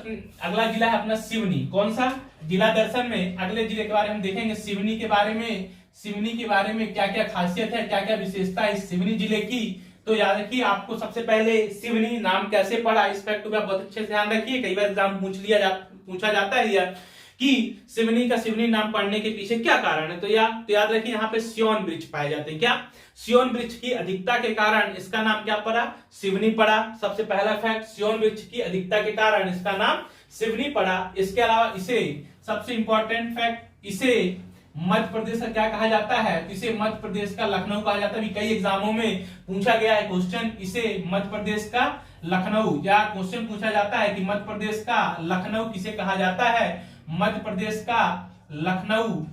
अगला जिला है अपना सिवनी। कौन सा जिला दर्शन में अगले जिले के बारे में हम देखेंगे, सिवनी के बारे में। सिवनी के बारे में क्या क्या खासियत है, क्या क्या विशेषता है इस सिवनी जिले की, तो याद रखिए। आपको सबसे पहले सिवनी नाम कैसे पड़ा, इस फैक्ट को आप बहुत अच्छे से ध्यान रखिए। कई बार एग्जाम पूछा जाता है यह कि सिवनी का सिवनी नाम पड़ने के पीछे क्या कारण है, तो याद रखिए यहाँ पे सियोन वृक्ष पाए जाते हैं। क्या सियोन वृक्ष की अधिकता के कारण इसका नाम क्या पड़ा, सिवनी पड़ा। सबसे पहला फैक्ट, सियोन वृक्ष की अधिकता के कारण इसका नाम सिवनी पड़ा। इसके अलावा इसे सबसे इंपॉर्टेंट फैक्ट, इसे मध्य प्रदेश का क्या कहा जाता है, इसे मध्य प्रदेश का लखनऊ कहा जाता है। कई एग्जामों में पूछा गया है क्वेश्चन, इसे मध्य प्रदेश का लखनऊ, या क्वेश्चन पूछा जाता है कि मध्य प्रदेश का लखनऊ किसे कहा जाता है, मध्य प्रदेश का लखनऊ,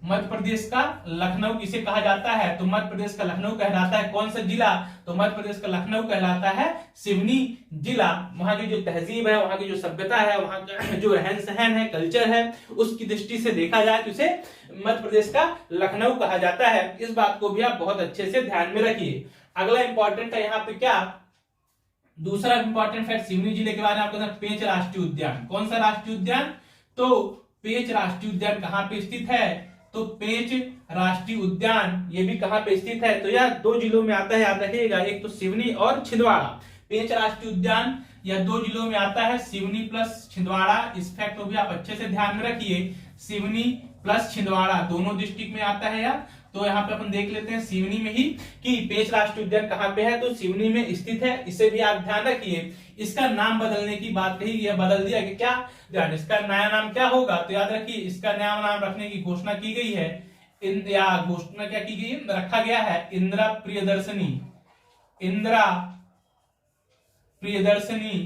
मध्य प्रदेश का लखनऊ किसे कहा जाता है, तो मध्य प्रदेश का लखनऊ कहलाता है। कौन सा जिला, तो मध्य प्रदेश का लखनऊ कहलाता है सिवनी जिला। वहां की जो तहजीब है, वहां की जो सभ्यता है, वहां का जो रहन सहन है, कल्चर है, उसकी दृष्टि से देखा जाए तो इसे मध्य प्रदेश का लखनऊ कहा जाता है। इस बात को भी आप बहुत अच्छे से ध्यान में रखिए। अगला इंपॉर्टेंट है यहाँ पे क्या, दूसरा इंपॉर्टेंट फैक्ट सिवनी जिले के बारे में आपको, पेंच राष्ट्रीय उद्यान। कौन सा राष्ट्रीय उद्यान, तो पेंच राष्ट्रीय उद्यान कहां पे स्थित है, तो पेंच राष्ट्रीय उद्यान ये भी कहां पे स्थित है, तो यह दो जिलों में आता है, याद रखिएगा, एक तो सिवनी और छिंदवाड़ा। पेंच राष्ट्रीय उद्यान यह दो जिलों में आता है, सिवनी प्लस छिंदवाड़ा। इस फैक्ट को भी आप अच्छे से ध्यान में रखिए, सिवनी प्लस छिंदवाड़ा दोनों डिस्ट्रिक्ट में आता है यार। तो यहाँ पे अपन देख लेते हैं सिवनी में ही कि पेंच राष्ट्रीय उद्यान कहाँ पे है, तो सिवनी में स्थित है। इसे भी आप ध्यान रखिए। इसका नाम बदलने की बात कही, यह बदल दिया कि क्या ध्यान, इसका नया नाम क्या होगा, तो याद रखिए इसका नया नाम रखने की घोषणा की गई है, या घोषणा क्या की गई, रखा गया है इंदिरा प्रियदर्शनी, इंदिरा प्रियदर्शनी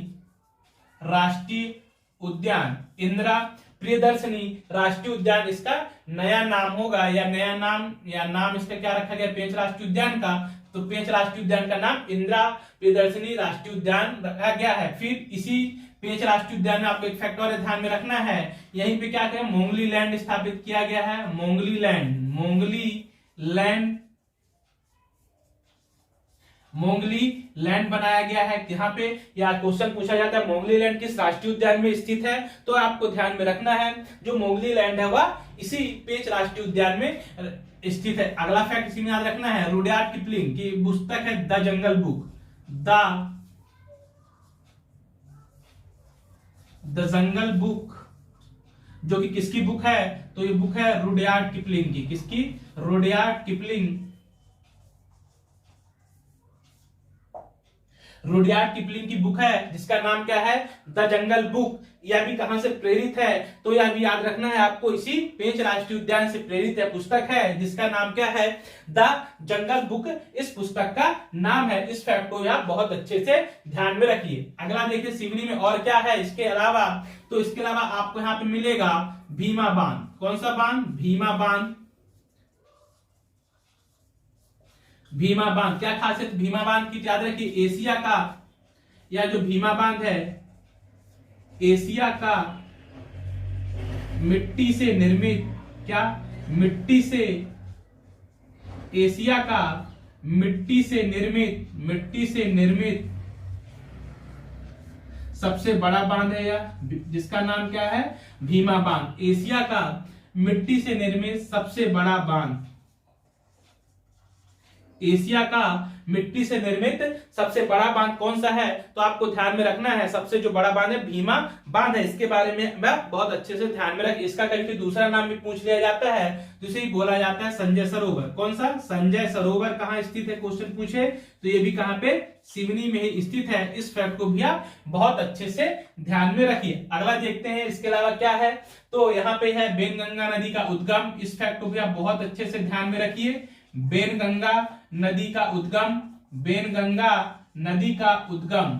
राष्ट्रीय उद्यान, इंदिरा प्रियदर्शनी राष्ट्रीय उद्यान इसका नया नाम होगा, या नया नाम इसका क्या रखा गया पेंच राष्ट्रीय उद्यान का, तो पेंच राष्ट्रीय उद्यान का नाम इंदिरा प्रियदर्शनी राष्ट्रीय उद्यान रखा गया है। फिर इसी पेंच राष्ट्रीय उद्यान में आपको एक फैक्ट और ध्यान में रखना है, यहीं पे क्या करें, मोंगली लैंड स्थापित किया गया है, मोंगली लैंड, मोंगली लैंड बनाया गया है। यहाँ पे या क्वेश्चन पूछा जाता है मोंगली लैंड किस राष्ट्रीय उद्यान में स्थित है, तो आपको ध्यान में रखना है जो मोंगली लैंड है वह इसी पेंच राष्ट्रीय उद्यान में स्थित है। अगला फैक्ट इसी में याद रखना है, रुडयार्ड किपलिंग की पुस्तक है the jungle book, the jungle book, जो कि किसकी बुक है, तो ये बुक है रुडयार्ड किपलिंग की, किसकी, रुडयार्ड किपलिंग, रुडयार्ड किपलिंग की बुक है जिसका नाम क्या है, द जंगल बुक। यह भी कहां से प्रेरित है, तो यह भी याद रखना है आपको, इसी पेंच राष्ट्रीय उद्यान से प्रेरित है, पुस्तक है जिसका नाम क्या है, द जंगल बुक इस पुस्तक का नाम है। इस फैक्ट को आप बहुत अच्छे से ध्यान में रखिए। अगला देखिए सिवनी में और क्या है इसके अलावा, तो इसके अलावा आपको यहाँ पे मिलेगा भीमा बांध। कौन सा बांध, भीमा बांध, भीमा बांध। क्या खासियत भीमा बांध की, याद रखिए एशिया का, या जो भीमा बांध है एशिया का मिट्टी से निर्मित, क्या, मिट्टी से, एशिया का मिट्टी से निर्मित सबसे बड़ा बांध है, या जिसका नाम क्या है, भीमा बांध। एशिया का मिट्टी से निर्मित सबसे बड़ा बांध, एशिया का मिट्टी से निर्मित सबसे बड़ा बांध कौन सा है, तो आपको ध्यान में रखना है सबसे जो बड़ा बांध है भीमा बांध है। इसके बारे में बहुत अच्छे से ध्यान में रख। इसका कभी दूसरा नाम भी पूछ लिया जाता है, जिसे ही बोला जाता है संजय सरोवर। कौन सा, संजय सरोवर कहाँ स्थित है, क्वेश्चन पूछे तो ये भी कहाँ पे, सिवनी में ही स्थित है। इस फैक्ट को भी आप बहुत अच्छे से ध्यान में रखिए। अगला देखते हैं इसके अलावा क्या है, तो यहाँ पे है बेनगंगा नदी का उद्गम। इस फैक्ट को भी आप बहुत अच्छे से ध्यान में रखिए। बेनगंगा नदी का उद्गम, बेनगंगा नदी का उद्गम,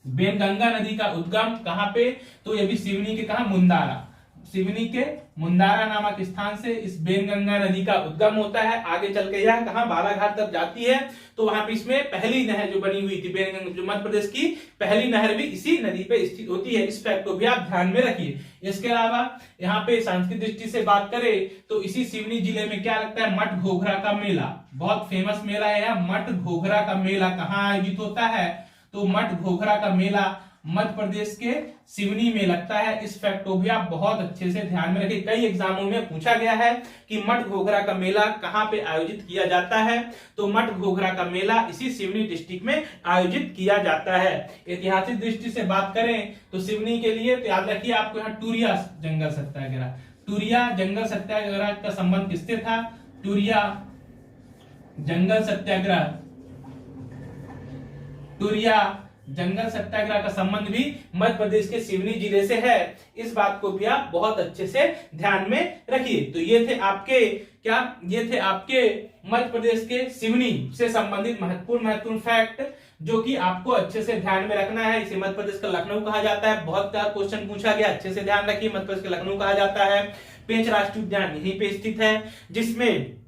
बेनगंगा नदी का उद्गम कहां पे, तो ये भी सिवनी के कहा, मुंदारा, सिवनी के मुंदारा नामक स्थान से इस बेनगंगा नदी का उद्गम होता है। आगे चल के यह कहां, बालाघाट तक जाती है, तो वहां पे इसमें पहली नहर जो बनी हुई थी बेनगंगा, जो मध्य प्रदेश की पहली नहर भी इसी नदी पे स्थित होती है। इस फैक्ट को भी आप ध्यान में रखिए। इसके अलावा यहाँ पे सांस्कृतिक दृष्टि से बात करें तो इसी सिवनी जिले में क्या लगता है, मठ घोघरा का मेला, बहुत फेमस मेला है यह। मठ घोघरा का मेला कहाँ आयोजित होता है, तो मठ घोघरा का मेला मध्य प्रदेश के सिवनी में लगता है। इस फैक्ट को भी आप बहुत अच्छे से ध्यान में रखिए, कई एग्जामों में पूछा गया है कि मठ घोघरा का मेला कहां पे आयोजित किया जाता है, तो मठ घोघरा का मेला इसी सिवनी डिस्ट्रिक्ट में आयोजित किया जाता है। ऐतिहासिक दृष्टि से बात करें तो सिवनी के लिए तो याद रखिए आपको यहाँ टूरिया जंगल सत्याग्रह, टूरिया जंगल सत्याग्रह का संबंध किससे था, टूरिया जंगल सत्याग्रह, टूरिया जंगल सत्याग्रह का संबंध भी मध्य प्रदेश के सिवनी जिले से है। इस बात को भी आप बहुत अच्छे से ध्यान में रखिए। तो ये थे आपके ये थे आपके मध्य प्रदेश के सिवनी से संबंधित महत्वपूर्ण फैक्ट जो कि आपको अच्छे से ध्यान में रखना है। इसे मध्य प्रदेश का लखनऊ कहा जाता है, बहुत बार क्वेश्चन पूछा गया, अच्छे से ध्यान रखिए। मध्य प्रदेश का लखनऊ कहा जाता है। पेंच राष्ट्रीय उद्यान यहीं पे स्थित है,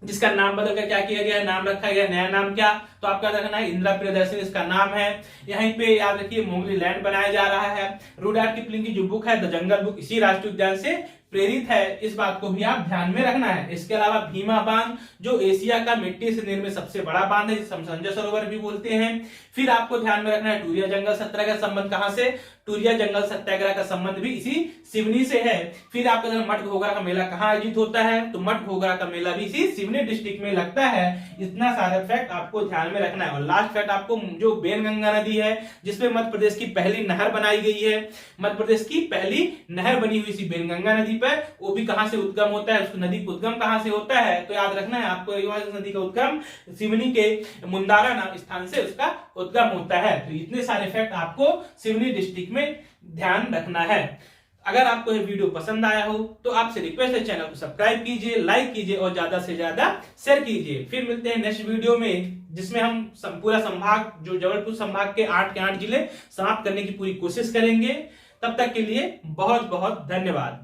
जिसका नाम बदलकर क्या किया गया है, नाम रखा गया, नया नाम क्या, तो आपका रखना है इंदिरा प्रियदर्शनी इसका नाम है। यहीं पे याद रखिए मोंगली लैंड बनाया जा रहा है। रुडयार्ड किपलिंग की जो बुक है द जंगल बुक इसी राष्ट्रीय उद्यान से प्रेरित है, इस बात को भी आप ध्यान में रखना है। इसके अलावा भीमा बांध जो एशिया का मिट्टी से निर्मित सबसे बड़ा बांध है, जिसे हम संजय सरोवर भी बोलते हैं। फिर आपको ध्यान में रखना है टूरिया जंगल सत्याग्रह का संबंध कहां से, टूरिया जंगल सत्याग्रह का संबंध भी इसी सिवनी से है। फिर आपका मठ घोघरा का मेला कहां आयोजित होता है, तो मठ घोघरा का मेला भी इसी सिवनी डिस्ट्रिक्ट में लगता है। इतना सारा फैक्ट आपको ध्यान में रखना है। और लास्ट फैक्ट आपको जो बेनगंगा नदी है जिसपे मध्य प्रदेश की पहली नहर बनाई गई है, मध्य प्रदेश की पहली नहर बनी हुई इसी बेनगंगा नदी पर, वो भी कहां से उद्गम होता है, उसको नदी का उद्गम कहां से होता है, तो याद रखना है आपको नदी का उद्गम सिवनी के मुंदारा नाम स्थान से उसका उद्गम होता है। तो इतने सारे फैक्ट आपको सिवनी डिस्ट्रिक्ट में ध्यान रखना है। अगर आपको ये वीडियो पसंद आया हो तो आपसे रिक्वेस्ट है चैनल को सब्सक्राइब कीजिए, लाइक कीजिए और ज्यादा से ज्यादा शेयर कीजिए। फिर मिलते हैं नेक्स्ट वीडियो में जिसमें हम पूरा संभाग जो जबलपुर संभाग के 8 जिले समाप्त करने की पूरी कोशिश करेंगे। तब तक के लिए बहुत बहुत धन्यवाद।